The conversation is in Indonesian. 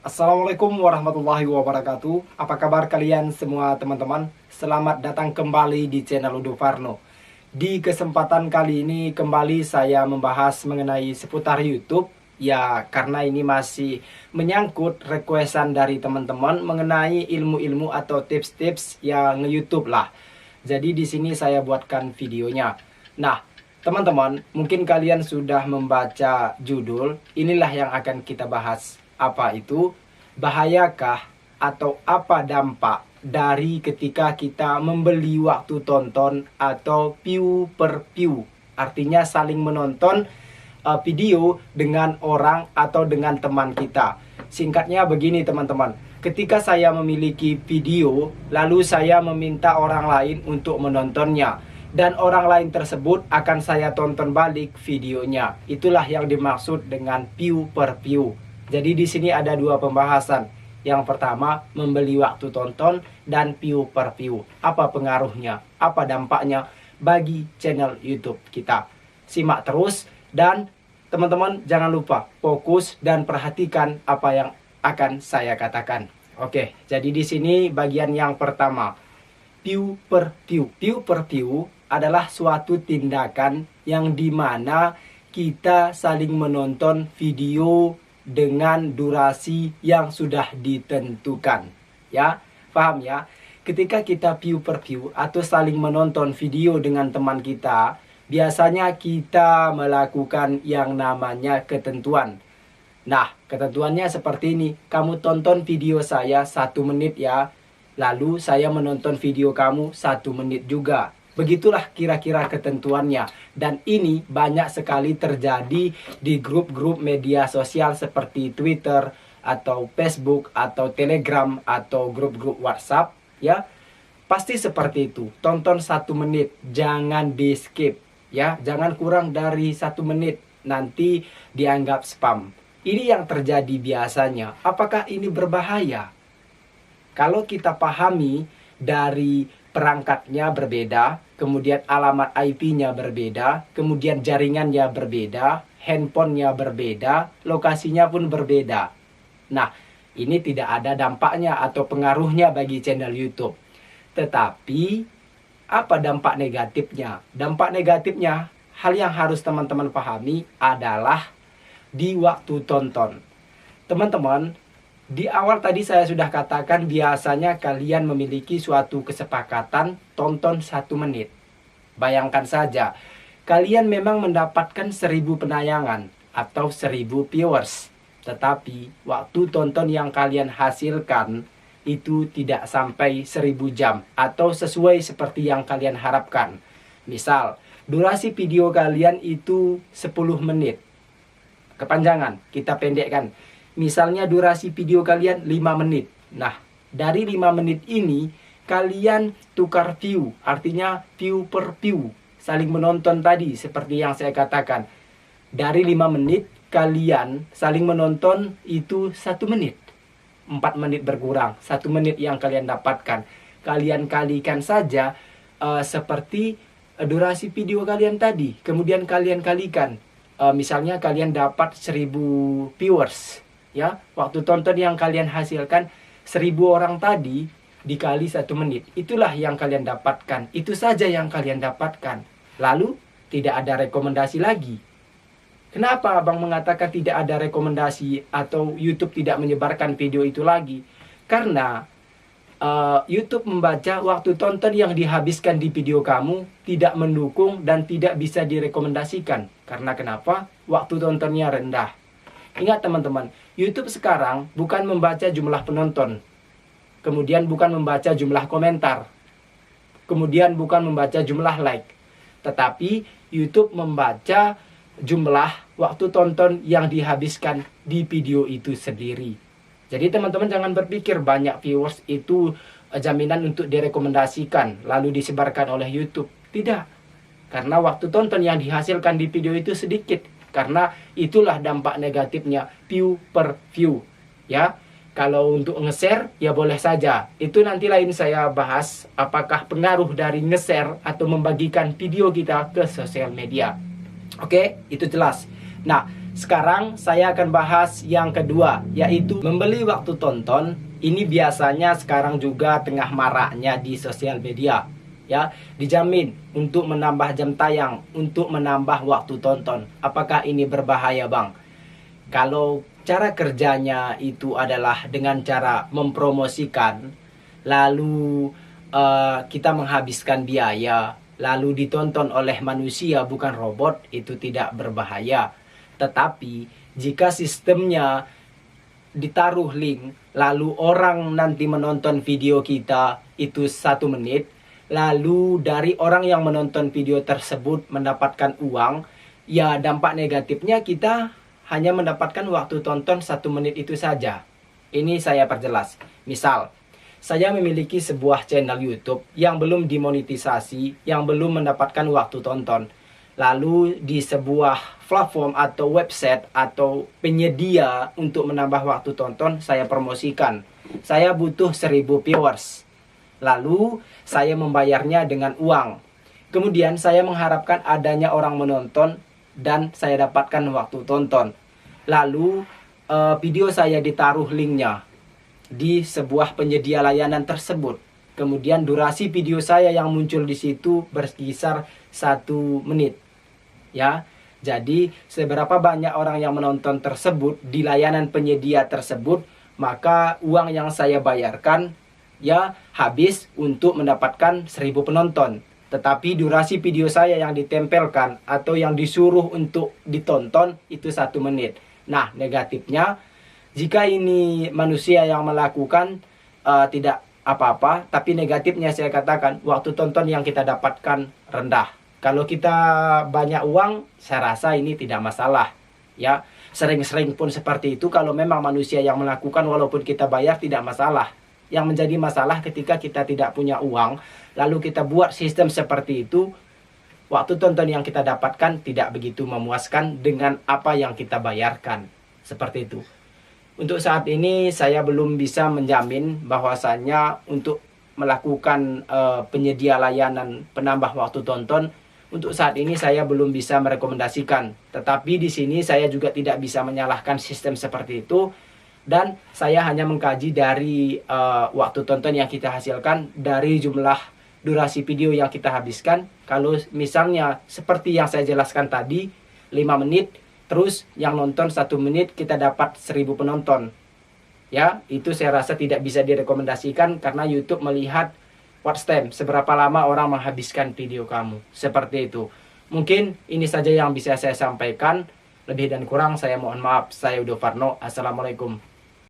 Assalamualaikum warahmatullahi wabarakatuh. Apa kabar kalian semua teman-teman? Selamat datang kembali di channel Udo Farno. Di kesempatan kali ini kembali saya membahas mengenai seputar YouTube. Ya, karena ini masih menyangkut requestan dari teman-teman mengenai ilmu-ilmu atau tips-tips yang nge-YouTube lah. Jadi di sini saya buatkan videonya. Nah, teman-teman, mungkin kalian sudah membaca judul. Inilah yang akan kita bahas. Apa itu? Bahayakah atau apa dampak dari ketika kita membeli waktu tonton atau view per view? Artinya saling menonton video dengan orang atau dengan teman kita. Singkatnya begini teman-teman. Ketika saya memiliki video, lalu saya meminta orang lain untuk menontonnya. Dan orang lain tersebut akan saya tonton balik videonya. Itulah yang dimaksud dengan view per view. Jadi di sini ada dua pembahasan. Yang pertama, membeli waktu tonton dan view per view. Apa pengaruhnya? Apa dampaknya bagi channel YouTube kita? Simak terus dan teman-teman jangan lupa fokus dan perhatikan apa yang akan saya katakan. Oke, jadi di sini bagian yang pertama, view per view. View per view adalah suatu tindakan yang dimana kita saling menonton video dengan durasi yang sudah ditentukan. Ya, paham ya? Ketika kita view per view atau saling menonton video dengan teman kita, biasanya kita melakukan yang namanya ketentuan. Nah, ketentuannya seperti ini. Kamu tonton video saya 1 menit ya. Lalu saya menonton video kamu 1 menit juga. Begitulah kira-kira ketentuannya. Dan ini banyak sekali terjadi di grup-grup media sosial seperti Twitter atau Facebook atau Telegram atau grup-grup WhatsApp ya. Pasti seperti itu. Tonton 1 menit, jangan di skip ya. Jangan kurang dari 1 menit, nanti dianggap spam. Ini yang terjadi biasanya. Apakah ini berbahaya? Kalau kita pahami dari perangkatnya berbeda, kemudian alamat IP-nya berbeda, kemudian jaringannya berbeda, handphonenya berbeda, lokasinya pun berbeda. Nah, ini tidak ada dampaknya atau pengaruhnya bagi channel YouTube. Tetapi, apa dampak negatifnya? Dampak negatifnya, hal yang harus teman-teman pahami adalah di waktu tonton. Teman-teman, di awal tadi saya sudah katakan biasanya kalian memiliki suatu kesepakatan tonton 1 menit. Bayangkan saja, kalian memang mendapatkan 1000 penayangan atau 1000 viewers. Tetapi waktu tonton yang kalian hasilkan itu tidak sampai 1000 jam atau sesuai seperti yang kalian harapkan. Misal, durasi video kalian itu 10 menit. Kepanjangan, kita pendekkan. Misalnya durasi video kalian 5 menit. Nah, dari 5 menit ini kalian tukar view. Artinya view per view. Saling menonton tadi seperti yang saya katakan. Dari 5 menit kalian saling menonton itu 1 menit. 4 menit berkurang. 1 menit yang kalian dapatkan. Kalian kalikan saja seperti durasi video kalian tadi. Kemudian kalian kalikan. Misalnya kalian dapat 1000 viewers. Ya, waktu tonton yang kalian hasilkan 1000 orang tadi dikali 1 menit. Itulah yang kalian dapatkan. Itu saja yang kalian dapatkan. Lalu tidak ada rekomendasi lagi. Kenapa abang mengatakan tidak ada rekomendasi atau YouTube tidak menyebarkan video itu lagi? Karena YouTube membaca waktu tonton yang dihabiskan di video kamu tidak mendukung dan tidak bisa direkomendasikan. Karena kenapa? Waktu tontonnya rendah. Ingat teman-teman, YouTube sekarang bukan membaca jumlah penonton, kemudian bukan membaca jumlah komentar, kemudian bukan membaca jumlah like, tetapi YouTube membaca jumlah waktu tonton yang dihabiskan di video itu sendiri. Jadi teman-teman jangan berpikir banyak viewers itu jaminan untuk direkomendasikan lalu disebarkan oleh YouTube. Tidak, karena waktu tonton yang dihasilkan di video itu sedikit. Karena itulah dampak negatifnya view per view. Ya, kalau untuk nge-share ya boleh saja. Itu nanti lain saya bahas apakah pengaruh dari nge-share atau membagikan video kita ke sosial media. Oke, itu jelas. Nah, sekarang saya akan bahas yang kedua, yaitu membeli waktu tonton. Ini biasanya sekarang juga tengah maraknya di sosial media. Ya, dijamin untuk menambah jam tayang, untuk menambah waktu tonton. Apakah ini berbahaya, Bang? Kalau cara kerjanya itu adalah dengan cara mempromosikan, lalu kita menghabiskan biaya, lalu ditonton oleh manusia bukan robot, itu tidak berbahaya. Tetapi jika sistemnya ditaruh link, lalu orang nanti menonton video kita itu 1 menit, lalu dari orang yang menonton video tersebut mendapatkan uang, ya dampak negatifnya kita hanya mendapatkan waktu tonton 1 menit itu saja. Ini saya perjelas. Misal, saya memiliki sebuah channel YouTube yang belum dimonetisasi, yang belum mendapatkan waktu tonton. Lalu di sebuah platform atau website atau penyedia untuk menambah waktu tonton, saya promosikan. Saya butuh 1000 viewers. Lalu saya membayarnya dengan uang. Kemudian saya mengharapkan adanya orang menonton dan saya dapatkan waktu tonton. Lalu video saya ditaruh linknya di sebuah penyedia layanan tersebut. Kemudian durasi video saya yang muncul di situ berkisar 1 menit. Ya, jadi seberapa banyak orang yang menonton tersebut di layanan penyedia tersebut, maka uang yang saya bayarkan ya habis untuk mendapatkan 1000 penonton. Tetapi durasi video saya yang ditempelkan atau yang disuruh untuk ditonton itu 1 menit. Nah, negatifnya jika ini manusia yang melakukan tidak apa-apa, tapi negatifnya saya katakan waktu tonton yang kita dapatkan rendah. Kalau kita banyak uang, saya rasa ini tidak masalah. Ya, sering-sering pun seperti itu. Kalau memang manusia yang melakukan, walaupun kita bayar tidak masalah. Yang menjadi masalah ketika kita tidak punya uang, lalu kita buat sistem seperti itu, waktu tonton yang kita dapatkan tidak begitu memuaskan dengan apa yang kita bayarkan. Seperti itu. Untuk saat ini saya belum bisa menjamin bahwasannya untuk melakukan penyedia layanan penambah waktu tonton, untuk saat ini saya belum bisa merekomendasikan. Tetapi di sini saya juga tidak bisa menyalahkan sistem seperti itu. Dan saya hanya mengkaji dari waktu tonton yang kita hasilkan, dari jumlah durasi video yang kita habiskan. Kalau misalnya seperti yang saya jelaskan tadi, 5 menit, terus yang nonton 1 menit, kita dapat 1000 penonton. Ya, itu saya rasa tidak bisa direkomendasikan karena YouTube melihat watch time, seberapa lama orang menghabiskan video kamu. Seperti itu. Mungkin ini saja yang bisa saya sampaikan. Lebih dan kurang saya mohon maaf. Saya Udo Farno. Assalamualaikum.